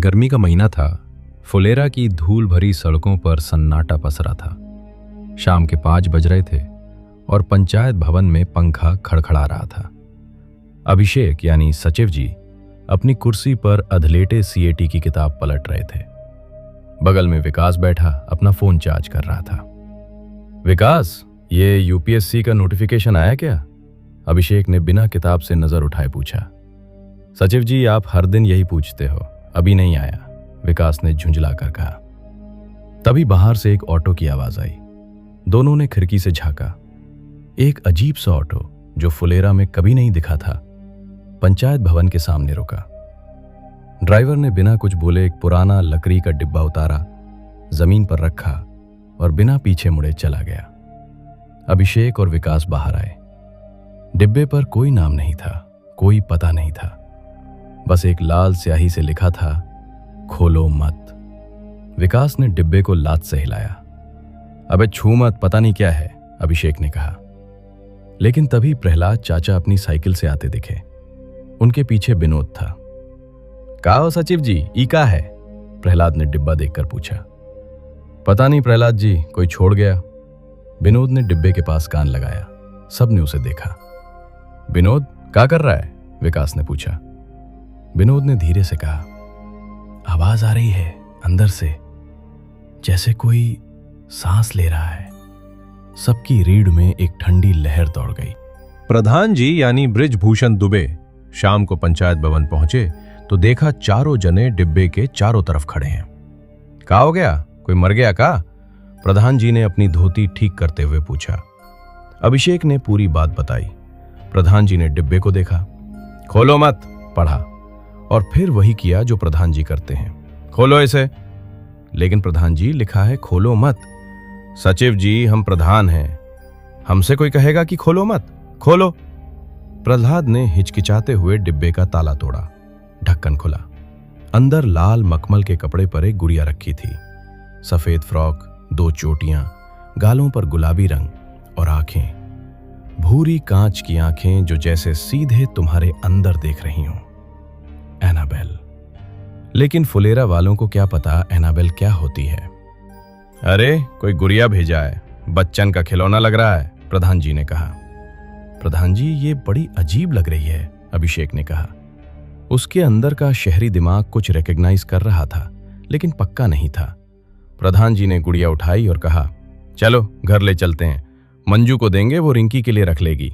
गर्मी का महीना था। फुलेरा की धूल भरी सड़कों पर सन्नाटा पसरा था। शाम के 5 बज रहे थे और पंचायत भवन में पंखा खड़खड़ा रहा था। अभिषेक यानी सचिव जी अपनी कुर्सी पर अधलेटे सीएटी की किताब पलट रहे थे। बगल में विकास बैठा अपना फोन चार्ज कर रहा था। विकास, ये यूपीएससी का नोटिफिकेशन आया क्या? अभिषेक ने बिना किताब से नजर उठाए पूछा। सचिव जी, आप हर दिन यही पूछते हो, अभी नहीं आया, विकास ने झुंझला कर कहा। तभी बाहर से एक ऑटो की आवाज आई। दोनों ने खिड़की से झांका। एक अजीब सा ऑटो जो फुलेरा में कभी नहीं दिखा था, पंचायत भवन के सामने रुका। ड्राइवर ने बिना कुछ बोले एक पुराना लकड़ी का डिब्बा उतारा, जमीन पर रखा और बिना पीछे मुड़े चला गया। अभिषेक और विकास बाहर आए। डिब्बे पर कोई नाम नहीं था, कोई पता नहीं था, बस एक लाल स्याही से लिखा था, खोलो मत। विकास ने डिब्बे को लात से हिलाया। अबे छू मत, पता नहीं क्या है, अभिषेक ने कहा। लेकिन तभी प्रहलाद चाचा अपनी साइकिल से आते दिखे। उनके पीछे विनोद था। का हो सचिव जी, ई का है? प्रहलाद ने डिब्बा देखकर पूछा। पता नहीं प्रहलाद जी, कोई छोड़ गया। विनोद ने डिब्बे के पास कान लगाया। सबने उसे देखा। विनोद, क्या कर रहा है? विकास ने पूछा। विनोद ने धीरे से कहा, आवाज आ रही है अंदर से, जैसे कोई सांस ले रहा है। सबकी रीढ़ में एक ठंडी लहर दौड़ गई। प्रधान जी यानी बृजभूषण दुबे शाम को पंचायत भवन पहुंचे तो देखा चारों जने डिब्बे के चारों तरफ खड़े हैं। क्या हो गया, कोई मर गया का? प्रधान जी ने अपनी धोती ठीक करते हुए पूछा। अभिषेक ने पूरी बात बताई। प्रधान जी ने डिब्बे को देखा। खोलो मत पढ़ा और फिर वही किया जो प्रधान जी करते हैं, खोलो इसे। लेकिन प्रधान जी, लिखा है खोलो मत। सचिव जी, हम प्रधान हैं, हमसे कोई कहेगा कि खोलो मत? खोलो। प्रहलाद ने हिचकिचाते हुए डिब्बे का ताला तोड़ा। ढक्कन खुला। अंदर लाल मखमल के कपड़े पर एक गुड़िया रखी थी। सफेद फ्रॉक, 2 चोटियां, गालों पर गुलाबी रंग और आंखें, भूरी कांच की आंखें जो जैसे सीधे तुम्हारे अंदर देख रही हों। एनाबेल। लेकिन फुलेरा वालों को क्या पता एनाबेल क्या होती है। अरे, कोई गुड़िया भेजा है, बच्चन का खिलौना लग रहा है, प्रधान जी ने कहा। प्रधान जी, ये बड़ी अजीब लग रही है, अभिषेक ने कहा। उसके अंदर का शहरी दिमाग कुछ रिकॉग्नाइज कर रहा था, लेकिन पक्का नहीं था। प्रधान जी ने गुड़िया उठाई और कहा, चलो घर ले चलते हैं, मंजू को देंगे, वो रिंकी के लिए रख लेगी।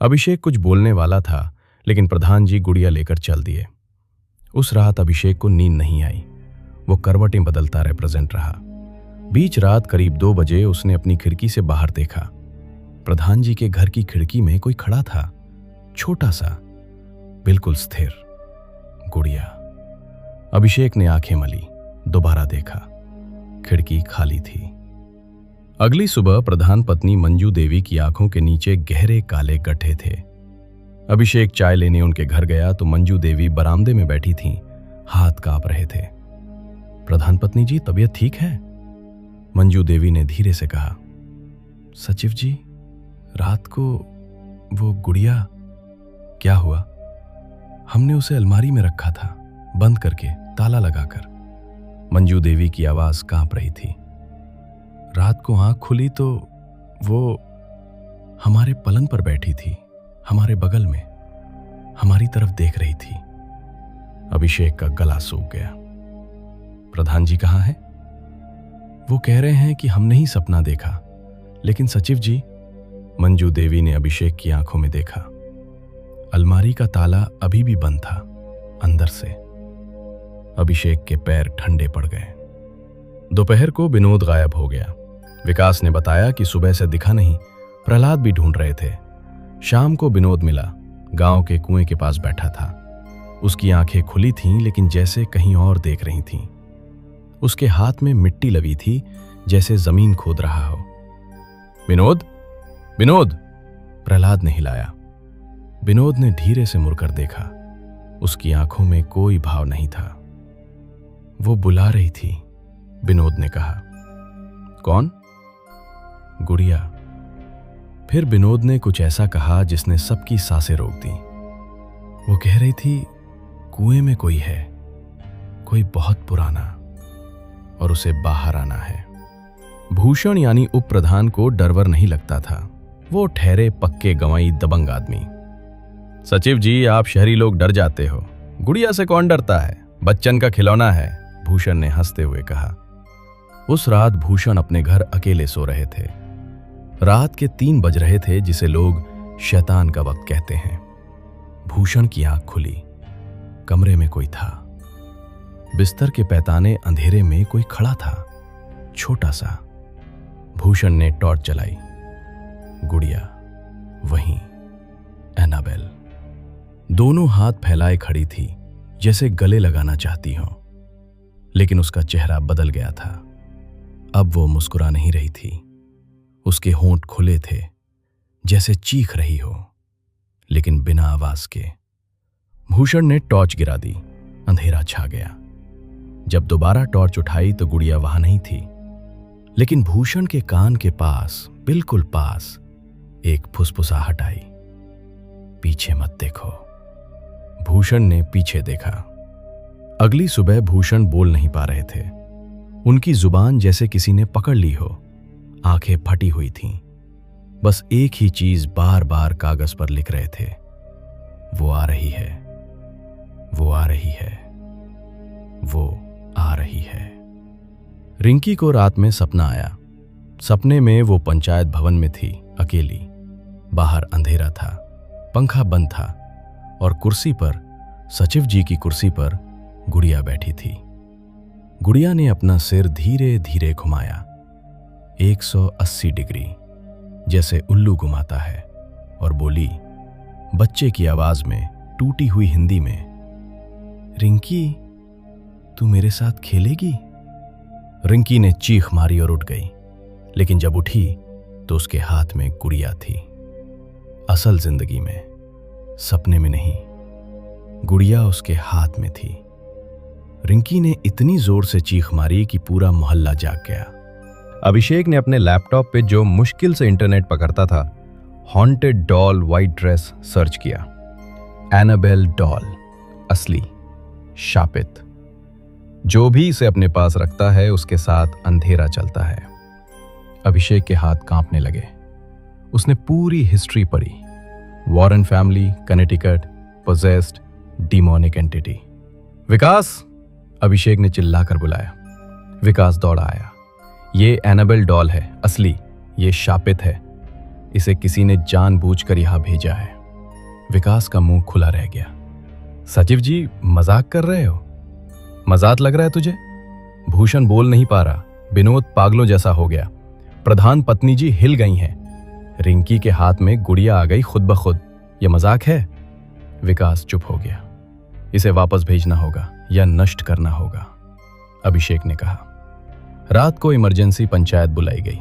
अभिषेक कुछ बोलने वाला था, लेकिन प्रधान जी गुड़िया लेकर चल दिए। उस रात अभिषेक को नींद नहीं आई। वो करवटें बदलता रिप्रेजेंट रहा। बीच रात करीब 2 बजे उसने अपनी खिड़की से बाहर देखा। प्रधान जी के घर की खिड़की में कोई खड़ा था, छोटा सा, बिल्कुल स्थिर। गुड़िया। अभिषेक ने आंखें मली, दोबारा देखा, खिड़की खाली थी। अगली सुबह प्रधान पत्नी मंजू देवी की आंखों के नीचे गहरे काले गड्ढे थे। अभिषेक चाय लेने उनके घर गया तो मंजू देवी बरामदे में बैठी थीं, हाथ कांप रहे थे। प्रधान पत्नी जी, तबीयत ठीक है? मंजू देवी ने धीरे से कहा। सचिव जी, रात को वो गुड़िया, क्या हुआ? हमने उसे अलमारी में रखा था, बंद करके, ताला लगाकर। मंजू देवी की आवाज कांप रही थी। रात को आंख खुली तो वो हमारे पलंग पर बैठी थी, हमारे बगल में, हमारी तरफ देख रही थी। अभिषेक का गला सूख गया। प्रधान जी कहाँ हैं? वो कह रहे हैं कि हमने ही सपना देखा। लेकिन सचिव जी, मंजू देवी ने अभिषेक की आंखों में देखा। अलमारी का ताला अभी भी बंद था, अंदर से। अभिषेक के पैर ठंडे पड़ गए। दोपहर को विनोद गायब हो गया। विकास ने बताया कि सुबह से दिखा नहीं, प्रहलाद भी ढूंढ रहे थे। शाम को विनोद मिला, गांव के कुएं के पास बैठा था। उसकी आंखें खुली थीं, लेकिन जैसे कहीं और देख रही थीं। उसके हाथ में मिट्टी लगी थी, जैसे जमीन खोद रहा हो। विनोद, विनोद, प्रहलाद ने हिलाया। विनोद ने धीरे से मुड़कर देखा। उसकी आंखों में कोई भाव नहीं था। वो बुला रही थी, विनोद ने कहा। कौन? गुड़िया। फिर विनोद ने कुछ ऐसा कहा जिसने सबकी सांसें रोक दी। वो कह रही थी, कुएं में कोई है, कोई बहुत पुराना, और उसे बाहर आना है। भूषण यानी उप प्रधान को डरवर नहीं लगता था। वो ठहरे पक्के गंवाई दबंग आदमी। सचिव जी, आप शहरी लोग डर जाते हो, गुड़िया से कौन डरता है, बच्चन का खिलौना है, भूषण ने हंसते हुए कहा। उस रात भूषण अपने घर अकेले सो रहे थे। रात के 3 बज रहे थे, जिसे लोग शैतान का वक्त कहते हैं। भूषण की आंख खुली। कमरे में कोई था। बिस्तर के पैताने अंधेरे में कोई खड़ा था, छोटा सा। भूषण ने टॉर्च जलाई। गुड़िया, वहीं एनाबेल, दोनों हाथ फैलाए खड़ी थी, जैसे गले लगाना चाहती हो। लेकिन उसका चेहरा बदल गया था। अब वो मुस्कुरा नहीं रही थी। उसके होंठ खुले थे, जैसे चीख रही हो, लेकिन बिना आवाज के। भूषण ने टॉर्च गिरा दी। अंधेरा छा गया। जब दोबारा टॉर्च उठाई तो गुड़िया वहां नहीं थी, लेकिन भूषण के कान के पास, बिल्कुल पास, एक फुसफुसाहट आई। पीछे मत देखो। भूषण ने पीछे देखा। अगली सुबह भूषण बोल नहीं पा रहे थे। उनकी जुबान जैसे किसी ने पकड़ ली हो। आंखें फटी हुई थीं। बस एक ही चीज बार बार कागज पर लिख रहे थे, वो आ रही है, वो आ रही है, वो आ रही है। रिंकी को रात में सपना आया। सपने में वो पंचायत भवन में थी, अकेली। बाहर अंधेरा था, पंखा बंद था, और कुर्सी पर, सचिव जी की कुर्सी पर, गुड़िया बैठी थी। गुड़िया ने अपना सिर धीरे धीरे घुमाया, 180 डिग्री, जैसे उल्लू घुमाता है, और बोली बच्चे की आवाज में, टूटी हुई हिंदी में, रिंकी, तू मेरे साथ खेलेगी? रिंकी ने चीख मारी और उठ गई। लेकिन जब उठी तो उसके हाथ में गुड़िया थी। असल जिंदगी में, सपने में नहीं। गुड़िया उसके हाथ में थी। रिंकी ने इतनी जोर से चीख मारी कि पूरा मोहल्ला जाग गया। अभिषेक ने अपने लैपटॉप पे जो मुश्किल से इंटरनेट पकड़ता था, haunted doll white dress search किया। एनाबेल डॉल, असली, शापित। जो भी इसे अपने पास रखता है उसके साथ अंधेरा चलता है। अभिषेक के हाथ कांपने लगे। उसने पूरी हिस्ट्री पढ़ी। Warren family, Connecticut, possessed, demonic entity. Vikas, Abhishek ने चिल्लाकर बुलाया। विकास दौड़ा आया। ये एनाबेल डॉल है, असली, ये शापित है। इसे किसी ने जानबूझकर यहां भेजा है। विकास का मुंह खुला रह गया। सचिव जी, मजाक कर रहे हो? मजाक लग रहा है तुझे? भूषण बोल नहीं पा रहा। विनोद पागलों जैसा हो गया। प्रधान पत्नी जी हिल गई हैं। रिंकी के हाथ में गुड़िया आ गई खुद ब खुद। यह मजाक है? विकास चुप हो गया। इसे वापस भेजना होगा या नष्ट करना होगा, अभिषेक ने कहा। रात को इमरजेंसी पंचायत बुलाई गई।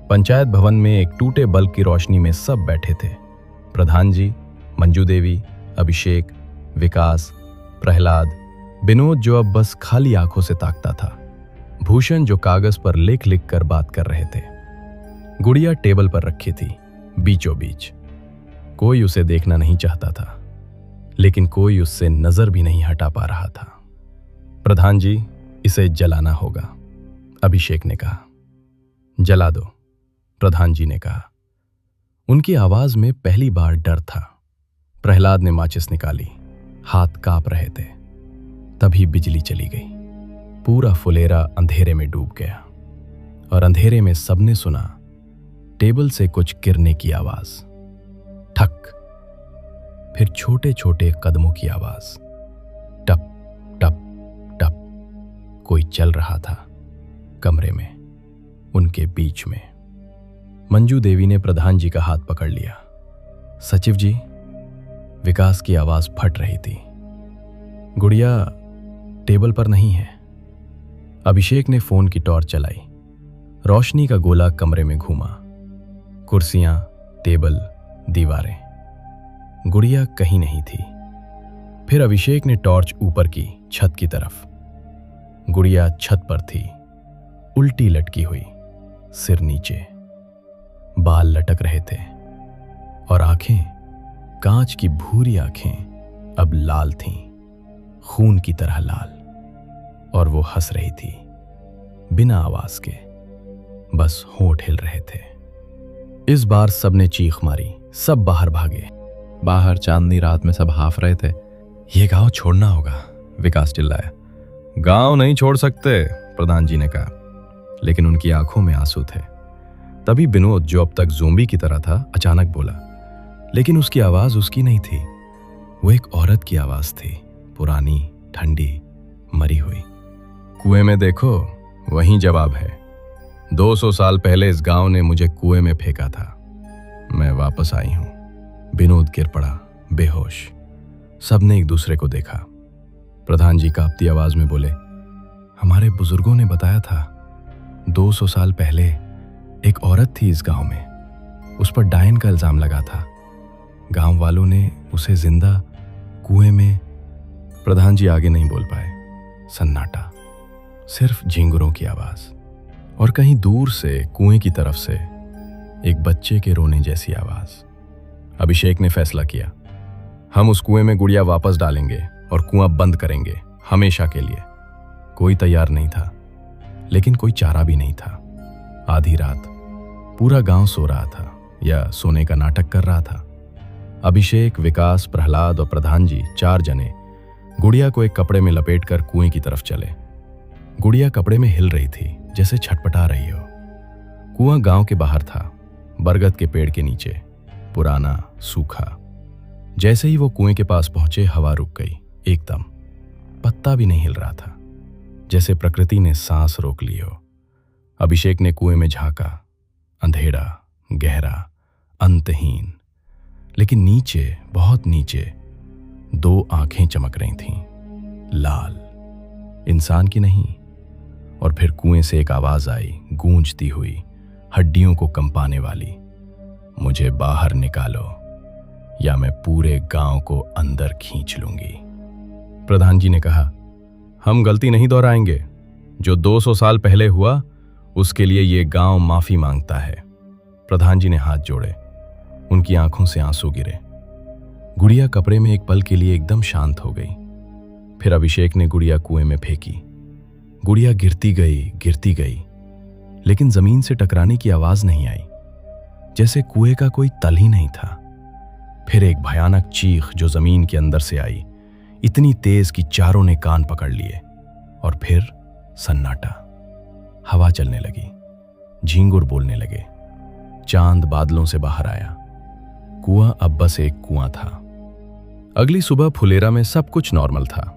पंचायत भवन में एक टूटे बल्ब की रोशनी में सब बैठे थे। प्रधान जी, मंजू देवी, अभिषेक, विकास, प्रहलाद, विनोद जो अब बस खाली आंखों से ताकता था, भूषण जो कागज पर लिख लिख कर बात कर रहे थे। गुड़िया टेबल पर रखी थी, बीचों बीच। कोई उसे देखना नहीं चाहता था, लेकिन कोई उससे नजर भी नहीं हटा पा रहा था। प्रधान जी, इसे जलाना होगा, अभिषेक ने कहा। जला दो, प्रधान जी ने कहा। उनकी आवाज में पहली बार डर था। प्रहलाद ने माचिस निकाली। हाथ कांप रहे थे। तभी बिजली चली गई। पूरा फुलेरा अंधेरे में डूब गया, और अंधेरे में सबने सुना टेबल से कुछ गिरने की आवाज। ठक, फिर छोटे छोटे कदमों की आवाज। टप टप टप। कोई चल रहा था कमरे में, उनके बीच में। मंजू देवी ने प्रधान जी का हाथ पकड़ लिया। सचिव जी, विकास की आवाज फट रही थी। गुड़िया टेबल पर नहीं है। अभिषेक ने फोन की टॉर्च चलाई। रोशनी का गोला कमरे में घूमा। कुर्सियां, टेबल, दीवारें। गुड़िया कहीं नहीं थी। फिर अभिषेक ने टॉर्च ऊपर की, छत की तरफ। गुड़िया छत पर थी, उल्टी लटकी हुई, सिर नीचे। बाल लटक रहे थे, और आंखें, कांच की भूरी आंखें, अब लाल थीं, खून की तरह लाल। और वो हंस रही थी, बिना आवाज के, बस होंठ हिल रहे थे। इस बार सबने चीख मारी, सब बाहर भागे। बाहर चांदनी रात में सब हाफ रहे थे। ये गांव छोड़ना होगा, विकास चिल्लाया। गांव नहीं छोड़ सकते, प्रधान जी ने कहा, लेकिन उनकी आंखों में आंसू थे। तभी विनोद, जो अब तक ज़ोंबी की तरह था, अचानक बोला, लेकिन उसकी आवाज उसकी नहीं थी, वो एक औरत की आवाज थी, पुरानी, ठंडी, मरी हुई। कुएं में देखो, वहीं जवाब है। 200 साल पहले इस गांव ने मुझे कुएं में फेंका था, मैं वापस आई हूं। विनोद गिर पड़ा, बेहोश। सबने एक दूसरे को देखा। प्रधान जी कांपती आवाज में बोले, हमारे बुजुर्गों ने बताया था 200 साल पहले एक औरत थी इस गांव में, उस पर डायन का इल्जाम लगा था। गांव वालों ने उसे जिंदा कुएं में। प्रधान जी आगे नहीं बोल पाए। सन्नाटा, सिर्फ झिंगुरों की आवाज, और कहीं दूर से कुएं की तरफ से एक बच्चे के रोने जैसी आवाज। अभिषेक ने फैसला किया, हम उस कुएं में गुड़िया वापस डालेंगे और कुआं बंद करेंगे, हमेशा के लिए। कोई तैयार नहीं था, लेकिन कोई चारा भी नहीं था। आधी रात, पूरा गांव सो रहा था या सोने का नाटक कर रहा था। अभिषेक, विकास, प्रहलाद और प्रधान जी, 4 जने गुड़िया को एक कपड़े में लपेटकर कुएं की तरफ चले। गुड़िया कपड़े में हिल रही थी, जैसे छटपटा रही हो। कुआं गांव के बाहर था, बरगद के पेड़ के नीचे, पुराना, सूखा। जैसे ही वो कुएं के पास पहुंचे, हवा रुक गई एकदम। पत्ता भी नहीं हिल रहा था, जैसे प्रकृति ने सांस रोक ली हो। अभिषेक ने कुएं में झांका। अंधेरा, गहरा, अंतहीन, लेकिन नीचे, बहुत नीचे 2 आंखें चमक रही थीं, लाल, इंसान की नहीं। और फिर कुएं से एक आवाज आई, गूंजती हुई, हड्डियों को कंपाने वाली, मुझे बाहर निकालो या मैं पूरे गांव को अंदर खींच लूंगी। प्रधान जी ने कहा, हम गलती नहीं दोहराएंगे। जो 200 साल पहले हुआ, उसके लिए ये गांव माफी मांगता है। प्रधान जी ने हाथ जोड़े, उनकी आंखों से आंसू गिरे। गुड़िया कपड़े में एक पल के लिए एकदम शांत हो गई। फिर अभिषेक ने गुड़िया कुएं में फेंकी। गुड़िया गिरती गई, लेकिन जमीन से टकराने की आवाज नहीं आई, जैसे कुएं का कोई तल ही नहीं था। फिर एक भयानक चीख जो जमीन के अंदर से आई, इतनी तेज कि चारों ने कान पकड़ लिए। और फिर सन्नाटा। हवा चलने लगी, झींगुर बोलने लगे, चांद बादलों से बाहर आया। कुआं अब बस एक कुआं था। अगली सुबह फुलेरा में सब कुछ नॉर्मल था।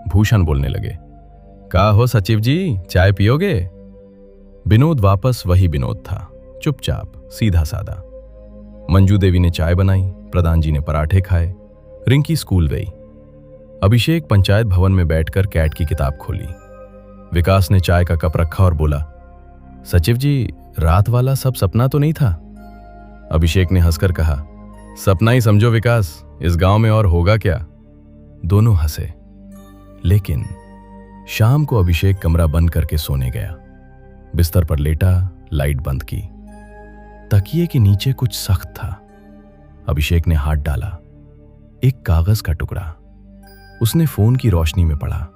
भूषण बोलने लगे, का हो सचिव जी, चाय पियोगे? विनोद वापस वही विनोद था, चुपचाप, सीधा सादा। मंजू देवी ने चाय बनाई, प्रधान जी ने पराठे खाए, रिंकी स्कूल गई। अभिषेक पंचायत भवन में बैठकर कैट की किताब खोली। विकास ने चाय का कप रखा और बोला, सचिव जी, रात वाला सब सपना तो नहीं था? अभिषेक ने हंसकर कहा, सपना ही समझो विकास, इस गांव में और होगा क्या? दोनों हंसे। लेकिन शाम को अभिषेक कमरा बंद करके सोने गया। बिस्तर पर लेटा, लाइट बंद की। तकिए के नीचे कुछ सख्त था। अभिषेक ने हाथ डाला, एक कागज का टुकड़ा। उसने फोन की रोशनी में पढ़ा।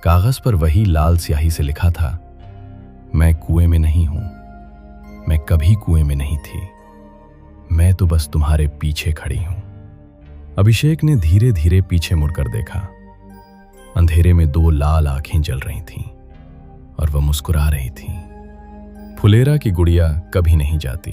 कागज पर वही लाल स्याही से लिखा था, मैं कुएं में नहीं हूं, मैं कभी कुएं में नहीं थी, मैं तो बस तुम्हारे पीछे खड़ी हूं। अभिषेक ने धीरे धीरे पीछे मुड़कर देखा। अंधेरे में 2 लाल आंखें जल रही थीं और वह मुस्कुरा रही थी। फुलेरा की गुड़िया कभी नहीं जाती।